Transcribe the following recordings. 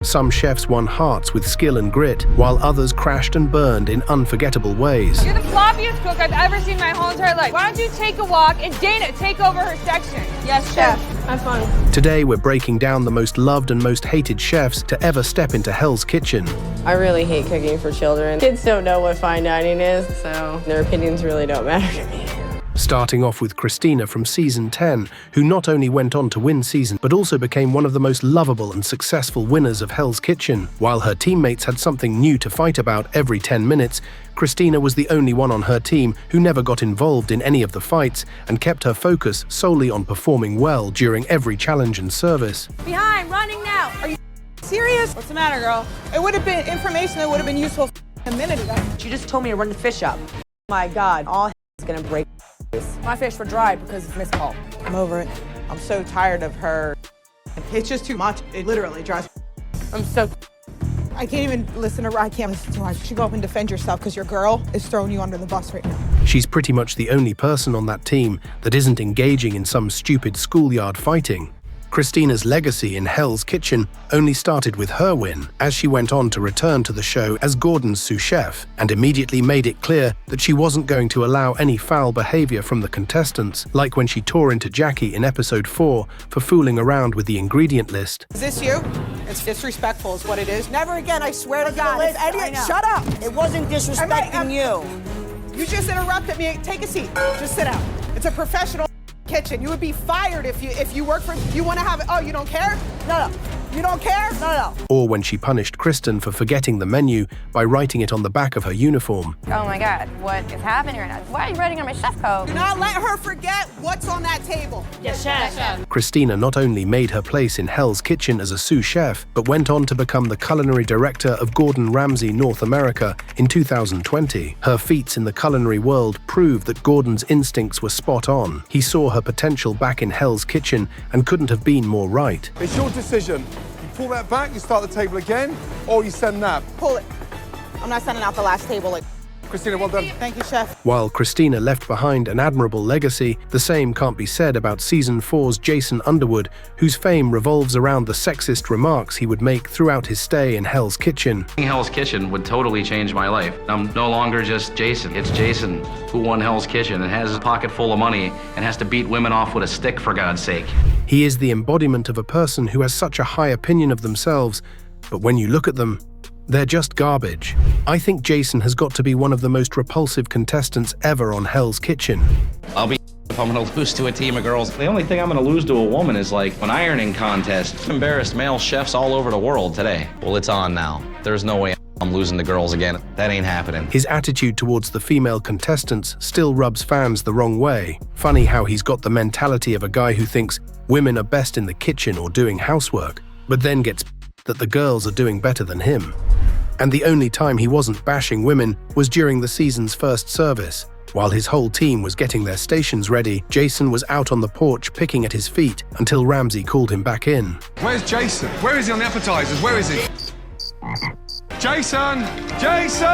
Some chefs won hearts with skill and grit, while others crashed and burned in unforgettable ways. You're the floppiest cook I've ever seen in my whole entire life. Why don't you take a walk and Dana take over her section? Yes, chef. Have fun. Today we're breaking down the most loved and most hated chefs to ever step into Hell's Kitchen. I really hate cooking for children. Kids don't know what fine dining is, so their opinions really don't matter to me. Starting off with Christina from season 10, who not only went on to win season, but also became one of the most lovable and successful winners of Hell's Kitchen. While her teammates had something new to fight about every 10 minutes, Christina was the only one on her team who never got involved in any of the fights and kept her focus solely on performing well during every challenge and service. Behind, running now. Are you serious? What's the matter, girl? It would have been information that would have been useful a minute ago. She just told me to run the fish up. My God, all is gonna break. My fish were dry because of missed call. I'm over it. I'm so tired of her. It's just too much. It literally drives. I'm so... I can't even listen to her. I can't listen to her. You should go up and defend yourself because your girl is throwing you under the bus right now. She's pretty much the only person on that team that isn't engaging in some stupid schoolyard fighting. Christina's legacy in Hell's Kitchen only started with her win, as she went on to return to the show as Gordon's sous chef and immediately made it clear that she wasn't going to allow any foul behavior from the contestants, like when she tore into Jackie in episode 4 for fooling around with the ingredient list. Is this you? It's disrespectful is what it is. Never again, I swear to God. Shut up. It wasn't disrespecting you. You just interrupted me. Take a seat. Just sit down. It's a professional kitchen. You would be fired if you work for... You want to have it... Oh, you don't care? No. You don't care? No. Or when she punished Kristen for forgetting the menu by writing it on the back of her uniform. Oh my God, what is happening right now? Why are you writing on my chef coat? Do not let her forget what's on that table. Yes, chef. Christina not only made her place in Hell's Kitchen as a sous chef, but went on to become the culinary director of Gordon Ramsay North America in 2020. Her feats in the culinary world prove that Gordon's instincts were spot on. He saw her potential back in Hell's Kitchen and couldn't have been more right. It's your decision. You pull that back, you start the table again, or you send that. Pull it. I'm not sending out the last table. Christina, well done. Thank you, chef. While Christina left behind an admirable legacy, the same can't be said about Season 4's Jason Underwood, whose fame revolves around the sexist remarks he would make throughout his stay in Hell's Kitchen. Hell's Kitchen would totally change my life. I'm no longer just Jason. It's Jason who won Hell's Kitchen and has a pocket full of money and has to beat women off with a stick, for God's sake. He is the embodiment of a person who has such a high opinion of themselves, but when you look at them, they're just garbage. I think Jason has got to be one of the most repulsive contestants ever on Hell's Kitchen. I'll be if I'm gonna lose to a team of girls. The only thing I'm gonna lose to a woman is like an ironing contest. Embarrassed male chefs all over the world today. Well, it's on now. There's no way I'm losing to girls again. That ain't happening. His attitude towards the female contestants still rubs fans the wrong way. Funny how he's got the mentality of a guy who thinks women are best in the kitchen or doing housework, but then gets that the girls are doing better than him. And the only time he wasn't bashing women was during the season's first service. While his whole team was getting their stations ready, Jason was out on the porch picking at his feet until Ramsay called him back in. Where's Jason? Where is he on the appetizers? Where is he? Jason! Jason!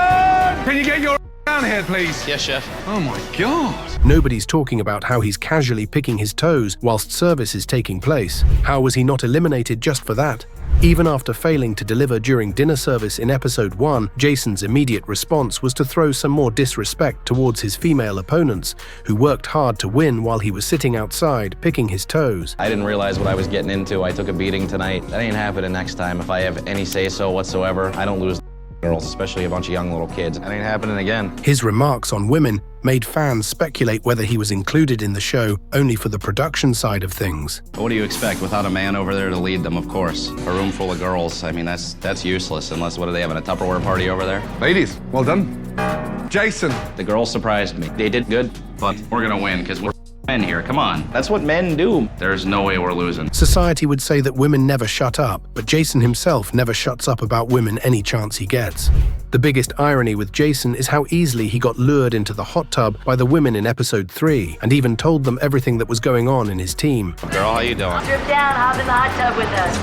Can you get your down here, please? Yes, chef. Oh my God. Nobody's talking about how he's casually picking his toes whilst service is taking place. How was he not eliminated just for that? Even after failing to deliver during dinner service in episode 1, Jason's immediate response was to throw some more disrespect towards his female opponents, who worked hard to win while he was sitting outside picking his toes. I didn't realize what I was getting into. I took a beating tonight. That ain't happening next time. If I have any say-so whatsoever, I don't lose girls, especially a bunch of young little kids. That ain't happening again. His remarks on women made fans speculate whether he was included in the show only for the production side of things. What do you expect without a man over there to lead them, of course? A room full of girls, I mean, that's useless, unless, what are they having, a Tupperware party over there? Ladies, well done. Jason. The girls surprised me. They did good, but we're gonna win because we're men here, come on. That's what men do. There's no way we're losing. Society would say that women never shut up, but Jason himself never shuts up about women any chance he gets. The biggest irony with Jason is how easily he got lured into the hot tub by the women in episode 3, and even told them everything that was going on in his team. Girl, how you doing? Drip down, hop in the hot tub with us.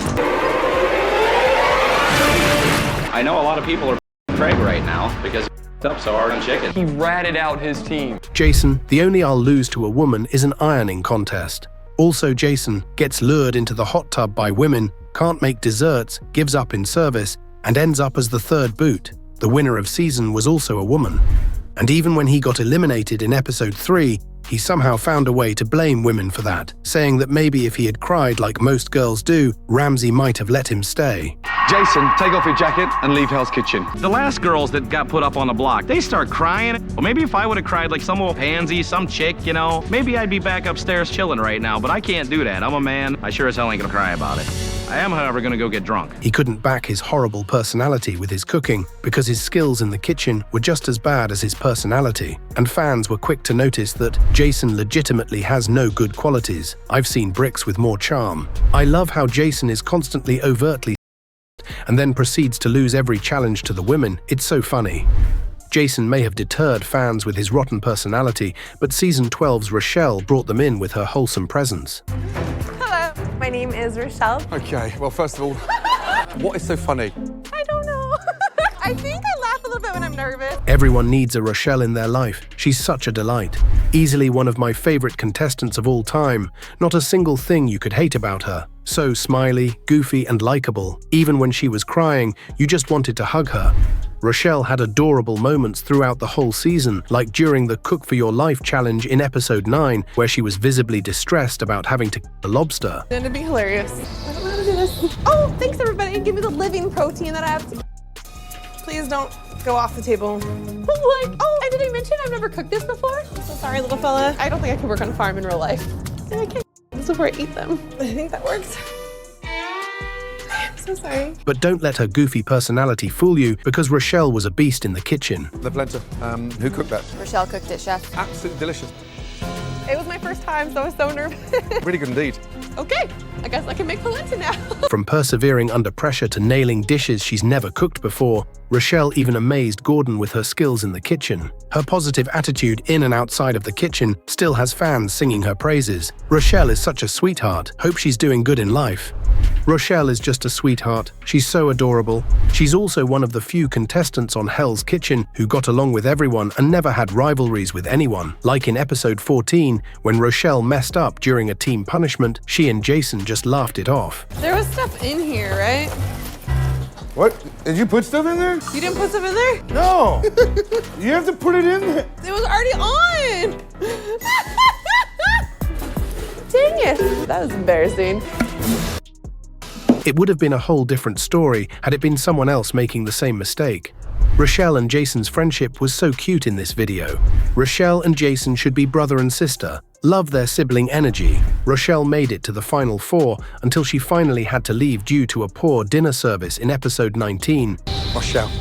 I know a lot of people are Craig right now because up so hard on chicken. He ratted out his team. Jason, the only I'll lose to a woman is an ironing contest. Also, Jason gets lured into the hot tub by women can't make desserts, gives up in service, and ends up as the third boot. The winner of season was also a woman. And even when he got eliminated in episode 3, he somehow found a way to blame women for that, saying that maybe if he had cried like most girls do, Ramsay might have let him stay. Jason, take off your jacket and leave Hell's Kitchen. The last girls that got put up on the block, they start crying. Well, maybe if I would have cried like some old pansy, some chick, you know, maybe I'd be back upstairs chilling right now, but I can't do that. I'm a man. I sure as hell ain't gonna cry about it. I am, however, gonna go get drunk. He couldn't back his horrible personality with his cooking because his skills in the kitchen were just as bad as his personality, and fans were quick to notice that Jason legitimately has no good qualities. I've seen bricks with more charm. I love how Jason is constantly overtly and then proceeds to lose every challenge to the women. It's so funny. Jason may have deterred fans with his rotten personality, but season 12's Rochelle brought them in with her wholesome presence. Hello, my name is Rochelle. Okay, well, first of all, what is so funny? I don't know. I think I laugh a little bit when I'm nervous. Everyone needs a Rochelle in their life. She's such a delight. Easily one of my favorite contestants of all time. Not a single thing you could hate about her. So smiley, goofy, and likable. Even when she was crying, you just wanted to hug her. Rochelle had adorable moments throughout the whole season, like during the Cook for Your Life challenge in episode 9, where she was visibly distressed about having to cook the lobster. It's gonna be hilarious. I don't know how to do this. Oh, thanks everybody. Give me the living protein that I have to. Please don't go off the table. Like, oh, and did I mention I've never cooked this before? I'm so sorry, little fella. I don't think I could work on a farm in real life. I can't this before I eat them. I think that works. I'm so sorry. But don't let her goofy personality fool you, because Rochelle was a beast in the kitchen. The blender. Who cooked that? Rochelle cooked it, chef. Absolutely delicious. It was my first time, so I was so nervous. Really good indeed. Okay, I guess I can make polenta now. From persevering under pressure to nailing dishes she's never cooked before, Rochelle even amazed Gordon with her skills in the kitchen. Her positive attitude in and outside of the kitchen still has fans singing her praises. Rochelle is such a sweetheart. Hope she's doing good in life. Rochelle is just a sweetheart. She's so adorable. She's also one of the few contestants on Hell's Kitchen who got along with everyone and never had rivalries with anyone. Like in episode 14, when Rochelle messed up during a team punishment, she and Jason just laughed it off. There was stuff in here, right? What? Did you put stuff in there? You didn't put stuff in there? No. You have to put it in there. It was already on! Dang it! That was embarrassing. It would have been a whole different story had it been someone else making the same mistake. Rochelle and Jason's friendship was so cute in this video. Rochelle and Jason should be brother and sister. Love their sibling energy. Rochelle made it to the final 4 until she finally had to leave due to a poor dinner service in episode 19. Rochelle,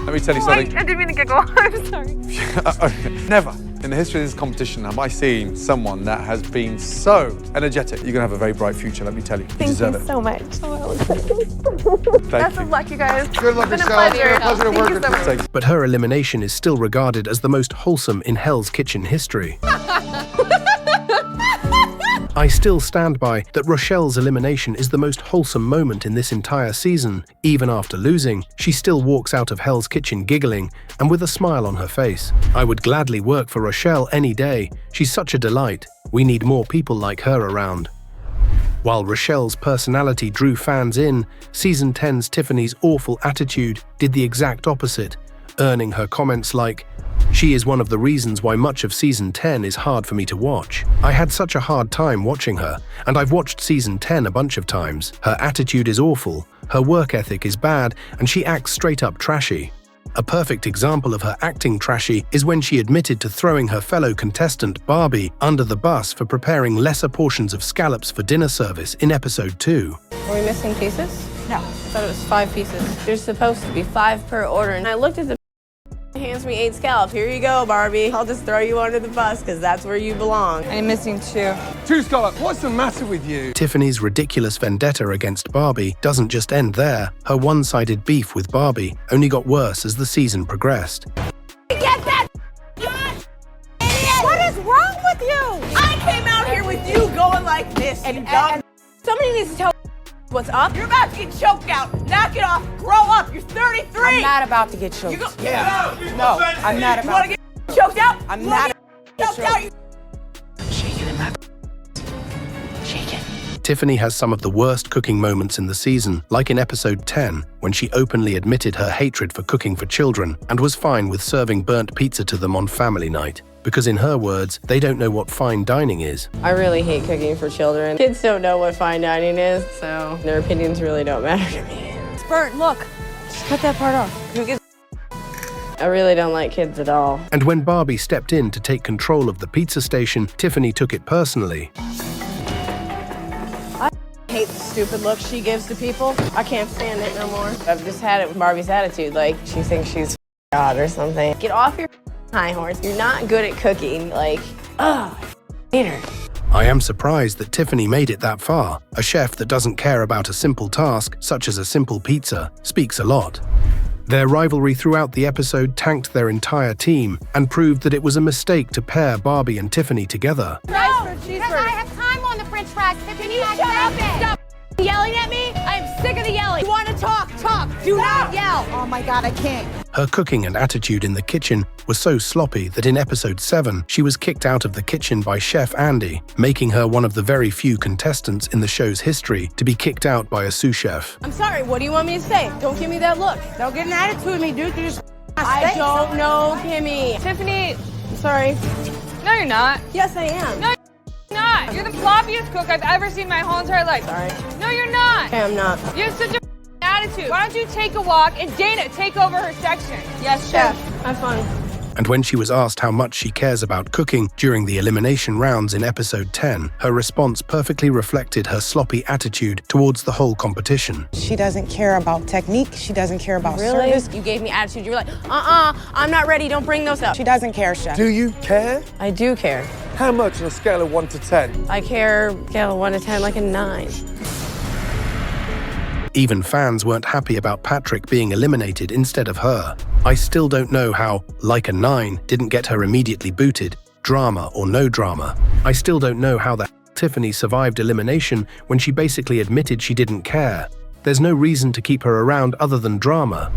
let me tell you something. I didn't mean to giggle. I'm sorry. Never in the history of this competition have I seen someone that has been so energetic. You're going to have a very bright future, let me tell you. You deserve it. So much. Thank you. Of luck, you guys. Good luck, It's been Rochelle. a pleasure. Pleasure to work with you. so much. But her elimination is still regarded as the most wholesome in Hell's Kitchen history. I still stand by that Rochelle's elimination is the most wholesome moment in this entire season. Even after losing, she still walks out of Hell's Kitchen giggling and with a smile on her face. I would gladly work for Rochelle any day. She's such a delight. We need more people like her around. While Rochelle's personality drew fans in, Season 10's Tiffany's awful attitude did the exact opposite, earning her comments like, "She is one of the reasons why much of Season 10 is hard for me to watch. I had such a hard time watching her, and I've watched Season 10 a bunch of times. Her attitude is awful, her work ethic is bad, and she acts straight up trashy." A perfect example of her acting trashy is when she admitted to throwing her fellow contestant, Barbie, under the bus for preparing lesser portions of scallops for dinner service in episode 2. Are we missing pieces? No. I thought it was 5 pieces. There's supposed to be 5 per order, and I looked at the hands me 8 scallops. Here you go, Barbie. I'll just throw you under the bus, because that's where you belong. I'm missing 2. 2 scallops. What's the matter with you? Tiffany's ridiculous vendetta against Barbie doesn't just end there. Her one-sided beef with Barbie only got worse as the season progressed. Get that, you idiot! What is wrong with you? I came out here with you going like this, and Somebody needs to tell what's up. you're about to get choked out. Knock it off. Grow up. You're 33. I'm not about to get choked. You go, No, I'm not you want to get choked out? I'm You not wanna get choked out. Tiffany has some of the worst cooking moments in the season, like in episode 10, when she openly admitted her hatred for cooking for children and was fine with serving burnt pizza to them on family night. Because in her words, they don't know what fine dining is. I really hate cooking for children. Kids don't know what fine dining is, so their opinions really don't matter to me. It's burnt, look. Just cut that part off. Who gives I really don't like kids at all. And when Barbie stepped in to take control of the pizza station, Tiffany took it personally. I hate the stupid look she gives to people. I can't stand it no more. I've just had it with Barbie's attitude, like she thinks she's God or something. Get off your high horse. You're not good at cooking. Like, I hate her. I am surprised that Tiffany made it that far. A chef that doesn't care about a simple task, such as a simple pizza, speaks a lot. Their rivalry throughout the episode tanked their entire team and proved that it was a mistake to pair Barbie and Tiffany together. No, because I have time on the french fries. Can you shut up and stop yelling at me? I am sick of the yelling. You want to talk, talk. Do not yell. Oh my God, I can't. Her cooking and attitude in the kitchen was so sloppy that in episode 7, she was kicked out of the kitchen by Chef Andy, making her one of the very few contestants in the show's history to be kicked out by a sous chef. I'm sorry, what do you want me to say? Don't give me that look. Don't get an attitude with me, dude. You just I don't know, Kimmy. Tiffany, I'm sorry. no you're not. Yes, I am. No, you're not. You're the floppiest cook I've ever seen my whole entire life. Sorry. No, you're not. Okay, I'm not. You have such a attitude. Why don't you take a walk and Dana, take over her section? Yes, chef. Have fun. And when she was asked how much she cares about cooking during the elimination rounds in episode 10, her response perfectly reflected her sloppy attitude towards the whole competition. She doesn't care about technique. She doesn't care about Really? service. You gave me attitude. You were like, I'm not ready. Don't bring those up. She doesn't care, chef. Do you care? I do care. How much on a scale of 1 to 10? I care, scale of 1 to 10, like a 9. Even fans weren't happy about Patrick being eliminated instead of her. I still don't know how, like a 9, didn't get her immediately booted, drama or no drama. I still don't know how the Tiffany survived elimination when she basically admitted she didn't care. There's no reason to keep her around other than drama.